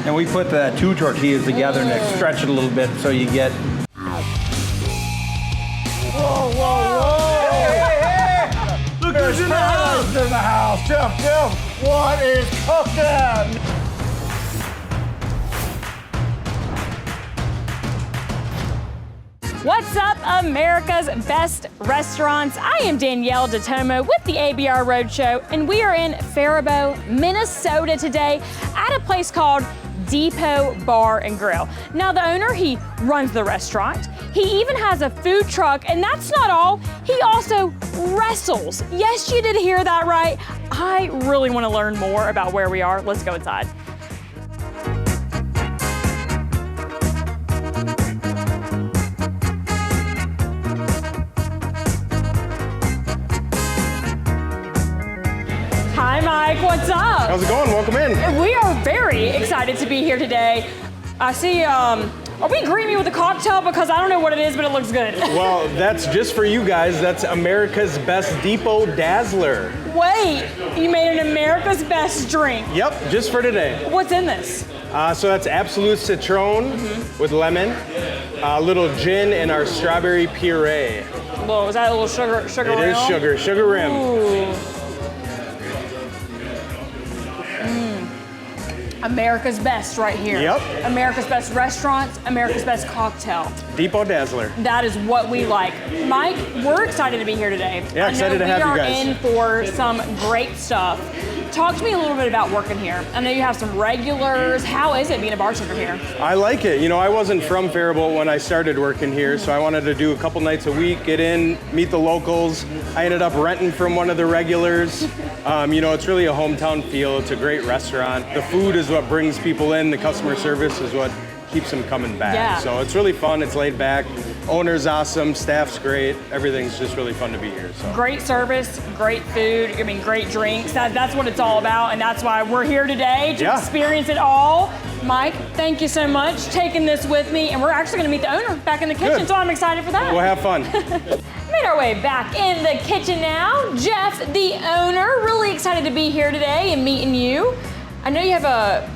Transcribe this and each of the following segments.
And we put the 2 tortillas together and stretch it a little bit so you get... Whoa, whoa, whoa! Hey! Look who's in the house! In the house! Jeff, what is cooking? What's up, America's best restaurants? I am Danyel Detomo with the ABR Roadshow, and we are in Faribault, Minnesota today at a place called Depot Bar and Grill. Now the owner, he runs the restaurant. He even has a food truck, and that's not all. He also wrestles. Yes, you did hear that right. I really want to learn more about where we are. Let's go inside. Hi, Mike. What's up? How's it going? Welcome in. We are very excited to be here today. I see, are we greeting me with a cocktail? Because I don't know what it is, but it looks good. Well, that's just for you guys. That's America's Best Depot Dazzler. Wait, you made an America's Best drink. Yep, just for today. What's in this? So that's Absolute Citron with lemon, a little gin, and our strawberry puree. Whoa, is that a little sugar rim? It is sugar rim. Ooh. America's Best right here. Yep. America's Best restaurants, America's Best cocktail. Depot Dazzler. That is what we like. Mike, we're excited to be here today. Yeah, excited to have you guys. We are in for some great stuff. Talk to me a little bit about working here. I know you have some regulars. How is it being a bartender here? I like it. You know, I wasn't from Faribault when I started working here, so I wanted to do a couple nights a week, get in, meet the locals. I ended up renting from one of the regulars. You know, it's really a hometown feel. It's a great restaurant. The food is what brings people in. The customer service is what keeps them coming back. Yeah. So it's really fun. It's laid back. Owner's awesome. Staff's great. Everything's just really fun to be here. So. Great service, great food. I mean, great drinks. That's what it's all about, and that's why we're here today to experience it all. Mike, thank you so much for taking this with me, and we're actually going to meet the owner back in the kitchen. Good. So I'm excited for that. We'll have fun. Made our way back in the kitchen now. Jeff, the owner, really excited to be here today and meeting you. I know you have a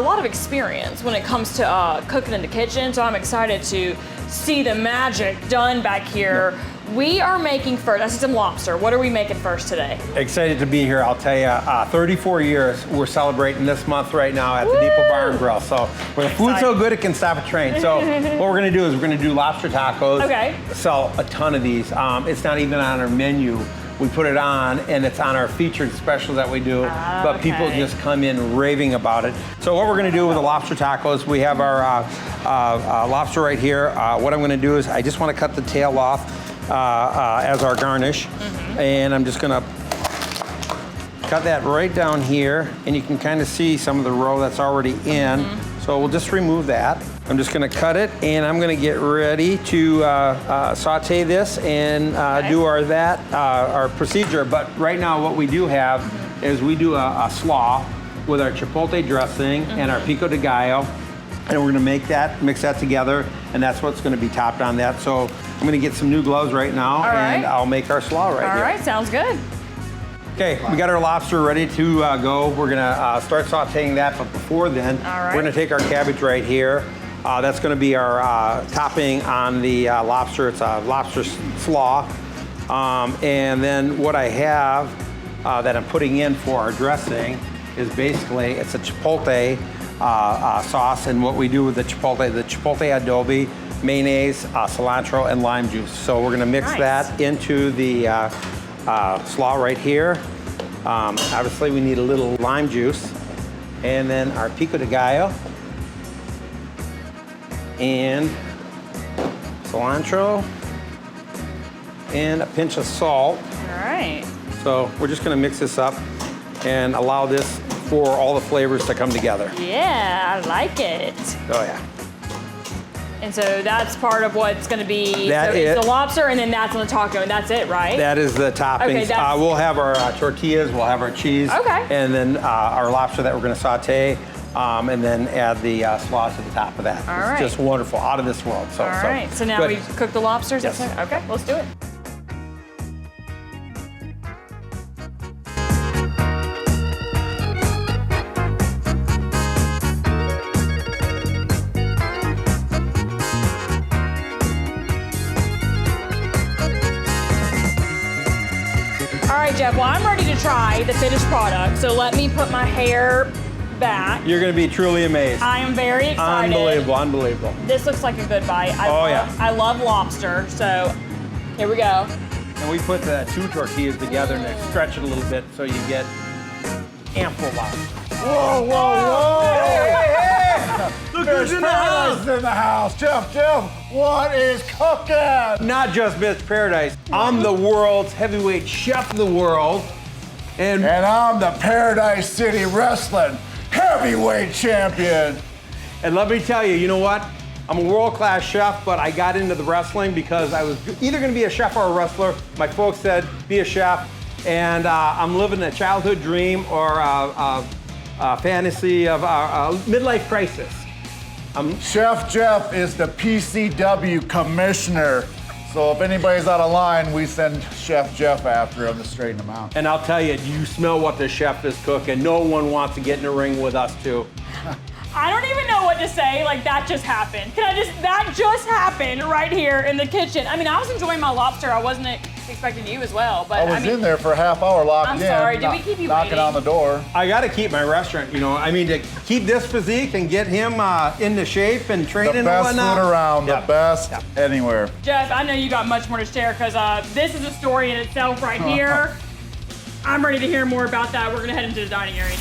lot of experience when it comes to cooking in the kitchen, so I'm excited to see the magic done back here. We are making first, I see some lobster. What are we making first today? Excited to be here, I'll tell you. 34 years, we're celebrating this month right now at the Depot Bar and Grill. So where the food's so good, it can stop a train. So what we're gonna do is we're gonna do lobster tacos. Okay. Sell a ton of these. It's not even on our menu. We put it on, and it's on our featured specials that we do, but people just come in raving about it. So what we're gonna do with the lobster tacos, we have our lobster right here. What I'm gonna do is I just wanna cut the tail off as our garnish, and I'm just gonna cut that right down here, and you can kind of see some of the roe that's already in. So we'll just remove that. I'm just gonna cut it, and I'm gonna get ready to saute this and do our procedure. But right now what we do have is we do a slaw with our chipotle dressing and our pico de gallo, and we're gonna mix that together, and that's what's gonna be topped on that. So I'm gonna get some new gloves right now, and I'll make our slaw right here. All right, sounds good. Okay, we got our lobster ready to go. We're gonna start sauteing that, but before then, we're gonna take our cabbage right here. That's gonna be our topping on the lobster. It's a lobster slaw. And then what I have that I'm putting in for our dressing is basically, it's a chipotle sauce, and what we do with the chipotle adobe, mayonnaise, cilantro, and lime juice. So we're gonna mix that into the slaw right here. Obviously we need a little lime juice, and then our pico de gallo, and cilantro, and a pinch of salt. All right. So we're just gonna mix this up and allow this for all the flavors to come together. Yeah, I like it. Oh yeah. And so that's part of what's going to be it's the lobster, and then that's on the taco, and that's it, right? That is the toppings. Okay, we'll have our tortillas, we'll have our cheese, and then our lobster that we're going to saute, and then add the slaw to the top of that. It's just wonderful, out of this world. All right, so now we cook the lobsters? Yes. Okay, let's do it. right, Jeff, well, I'm ready to try the finished product, so let me put my hair back. You're gonna be truly amazed. I am very excited. Unbelievable, unbelievable. This looks like a good bite. I love lobster, so here we go. And we put the 2 tortillas together and stretch it a little bit so you get ample lobster. Whoa, whoa, whoa! Look There's who's in the house! paradise in the house. Jeff, what is cooking? Not just Miss Paradise. I'm the world's heavyweight chef of the world. And I'm the Paradise City Wrestling heavyweight champion. And let me tell you, you know what? I'm a world-class chef, but I got into the wrestling because I was either gonna be a chef or a wrestler. My folks said, be a chef. And I'm living a childhood dream or a fantasy of a midlife crisis. Chef Jeff is the PCW commissioner. So if anybody's out of line, we send Chef Jeff after him to straighten him out. And I'll tell you, you smell what the chef is cooking. No one wants to get in the ring with us too. I don't even know what to say. Like, that just happened. That just happened right here in the kitchen. I mean, I was enjoying my lobster. I wasn't expecting you as well, but I was in there for a half hour locked I'm in. sorry, did we keep you knocking waiting? on the door. I got to keep my restaurant, you know. I mean, to keep this physique and get him into shape and training The and best whatnot. food around, Yeah. the best anywhere. Jeff, I know you got much more to share because this is a story in itself right here. I'm ready to hear more about that. We're gonna head into the dining area.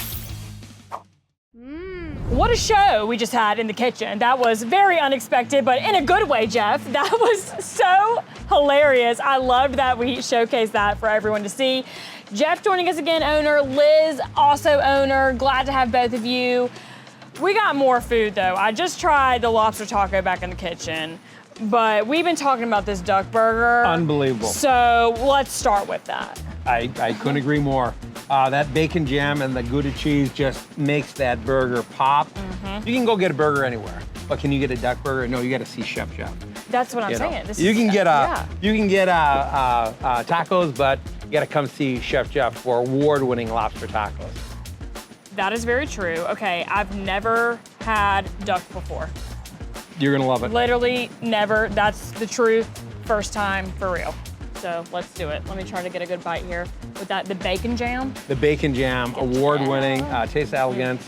What a show we just had in the kitchen. That was very unexpected, but in a good way, Jeff. That was so hilarious. I loved that we showcased that for everyone to see. Jeff joining us again, owner. Liz, also owner. Glad to have both of you. We got more food though. I just tried the lobster taco back in the kitchen, but we've been talking about this duck burger. Unbelievable. So let's start with that. I couldn't agree more. That bacon jam and the Gouda cheese just makes that burger pop. You can go get a burger anywhere, but can you get a duck burger? No, you got to see Chef Jeff. That's what I'm You know. saying. You can get tacos, but you got to come see Chef Jeff for award-winning lobster tacos. That is very true. Okay, I've never had duck before. You're gonna love it. Literally never. That's the truth. First time for real. So let's do it. Let me try to get a good bite here with the bacon jam. The bacon jam, award-winning, Taste Elegance.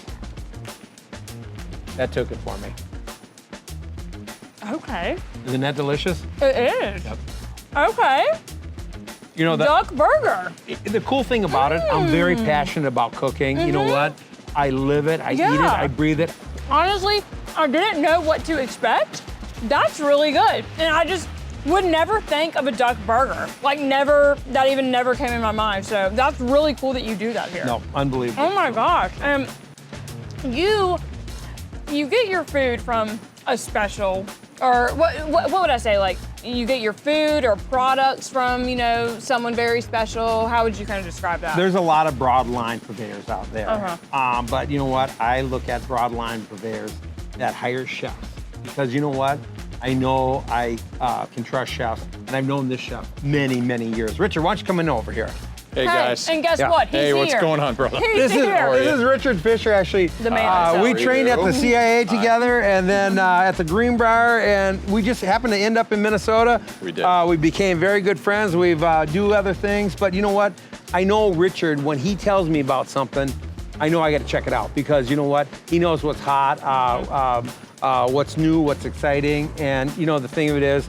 That took it for me. Okay. Isn't that delicious? It is. Yep. Okay. You know, Duck burger. the cool thing about it, I'm very passionate about cooking. You know what? I live it, I eat it, I breathe it. Honestly, I didn't know what to expect. That's really good. And I just would never think of a duck burger. Like never, that even never came in my mind. So that's really cool that you do that here. No, unbelievable. Oh my gosh. You get your food from a special, or what would I say? Like you get your food or products from, you know, someone very special. How would you kind of describe that? There's a lot of broad line purveyors out there. Uh-huh. But you know what? I look at broad line purveyors that hire chefs. Because you know what? I know I can trust chefs, and I've known this chef many, many years. Richard, why don't you come in over here? Hey guys. And guess what? He's Hey, what's here. going on, brother? He's here. This is Richard Fisher, actually. The man himself. We trained at the CIA together, and then at the Greenbrier, and we just happened to end up in Minnesota. We did. We became very good friends. We've do other things, but you know what? I know Richard, when he tells me about something, I know I got to check it out, because you know what? He knows what's hot, what's new, what's exciting, and you know, the thing of it is,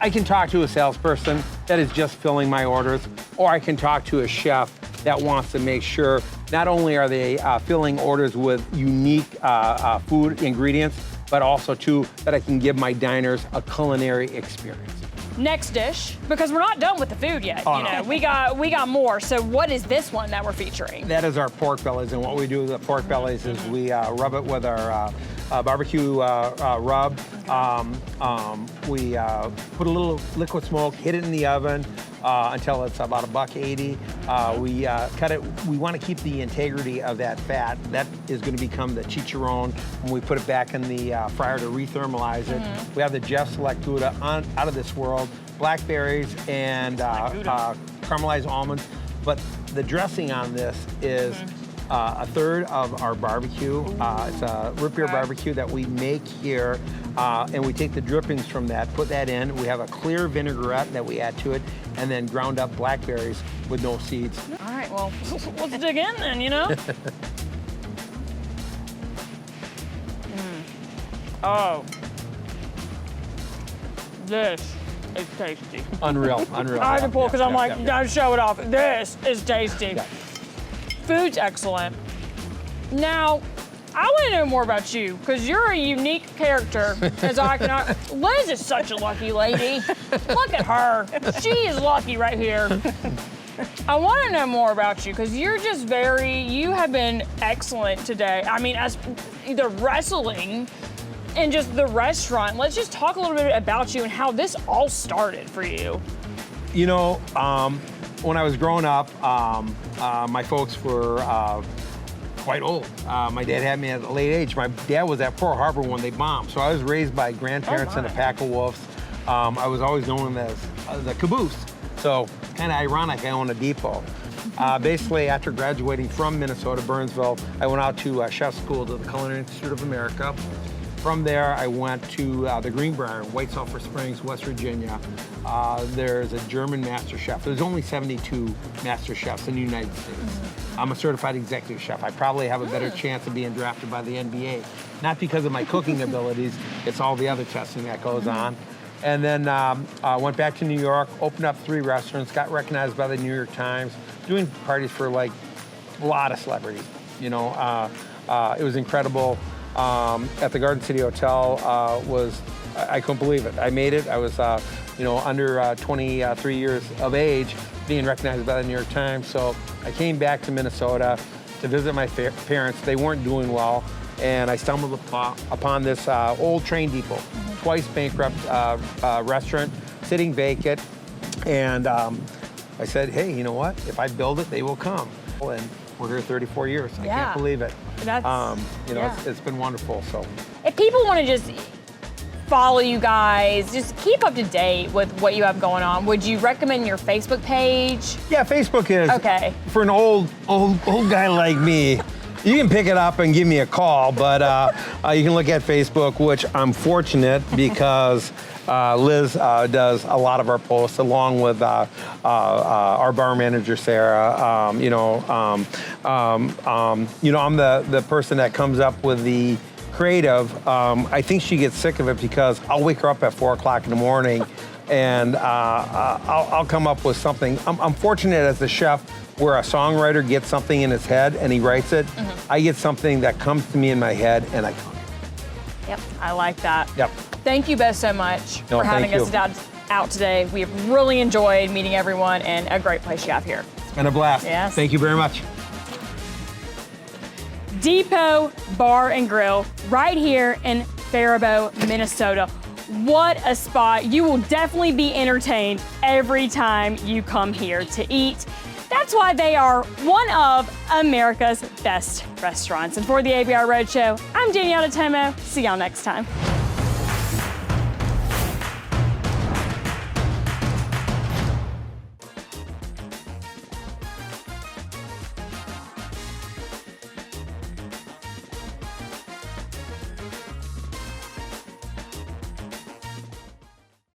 I can talk to a salesperson that is just filling my orders, or I can talk to a chef that wants to make sure not only are they filling orders with unique food ingredients, but also too that I can give my diners a culinary experience. Next dish, because we're not done with the food yet. Oh, you no. know, we got more. So what is this one that we're featuring? That is our pork bellies, and what we do with the pork bellies is we rub it with our barbecue rub. We put a little liquid smoke, hit it in the oven until it's about $1.80. We cut it. We want to keep the integrity of that fat. That is going to become the chicharron when we put it back in the fryer to rethermalize it. We have the Jeff Select Gouda out of this world, blackberries and caramelized almonds. But the dressing on this is a third of our barbecue. It's a root beer barbecue that we make here, and we take the drippings from that, put that in. We have a clear vinaigrette that we add to it, and then ground up blackberries with no seeds. All right, well, let's dig in then, you know? Oh. This is tasty. Unreal. I had to pull because I'm like, gotta show it off. This is tasty. Yeah. Food's excellent. Now, I want to know more about you because you're a unique character. As I can, Liz is such a lucky lady. Look at her. She is lucky right here. I want to know more about you because you're just you have been excellent today. I mean, as the wrestling and just the restaurant. Let's just talk a little bit about you and how this all started for you. You know, when I was growing up, my folks were quite old. My dad had me at a late age. My dad was at Pearl Harbor when they bombed, so I was raised by grandparents and a pack of wolves. I was always known as the caboose, so kind of ironic I own a depot. Basically, after graduating from Minnesota, Burnsville, I went out to chef school to the Culinary Institute of America. From there, I went to the Greenbrier, White Sulphur Springs, West Virginia. There's a German master chef. There's only 72 master chefs in the United States. I'm a certified executive chef. I probably have a better chance of being drafted by the NBA. Not because of my cooking abilities, it's all the other testing that goes on. And then I went back to New York, opened up 3 restaurants, got recognized by the New York Times, doing parties for like a lot of celebrities. You know, it was incredible. At the Garden City Hotel I couldn't believe it. I made it. I was, under 23 years of age, being recognized by the New York Times. So I came back to Minnesota to visit my parents. They weren't doing well, and I stumbled upon this old train depot, twice bankrupt restaurant, sitting vacant. And I said, hey, you know what? If I build it, they will come. And we're here 34 years. I can't believe it. It's been wonderful. So, if people want to just follow you guys, just keep up to date with what you have going on, would you recommend your Facebook page? Yeah, Facebook is okay. For an old guy like me. You can pick it up and give me a call, but you can look at Facebook, which I'm fortunate because Liz does a lot of our posts along with our bar manager, Sarah. I'm the person that comes up with the creative. I think she gets sick of it because I'll wake her up at 4 o'clock in the morning and I'll come up with something. I'm fortunate as a chef where a songwriter gets something in his head and he writes it. I get something that comes to me in my head and I cook it. Yep, I like that. Yep. Thank you both so much for having us out today. We have really enjoyed meeting everyone and a great place you have here. It's been a blast. Yes. Thank you very much. Depot Bar and Grill right here in Faribault, Minnesota. What a spot. You will definitely be entertained every time you come here to eat. That's why they are one of America's best restaurants. And for the ABR Roadshow, I'm Danyel Detomo. See y'all next time.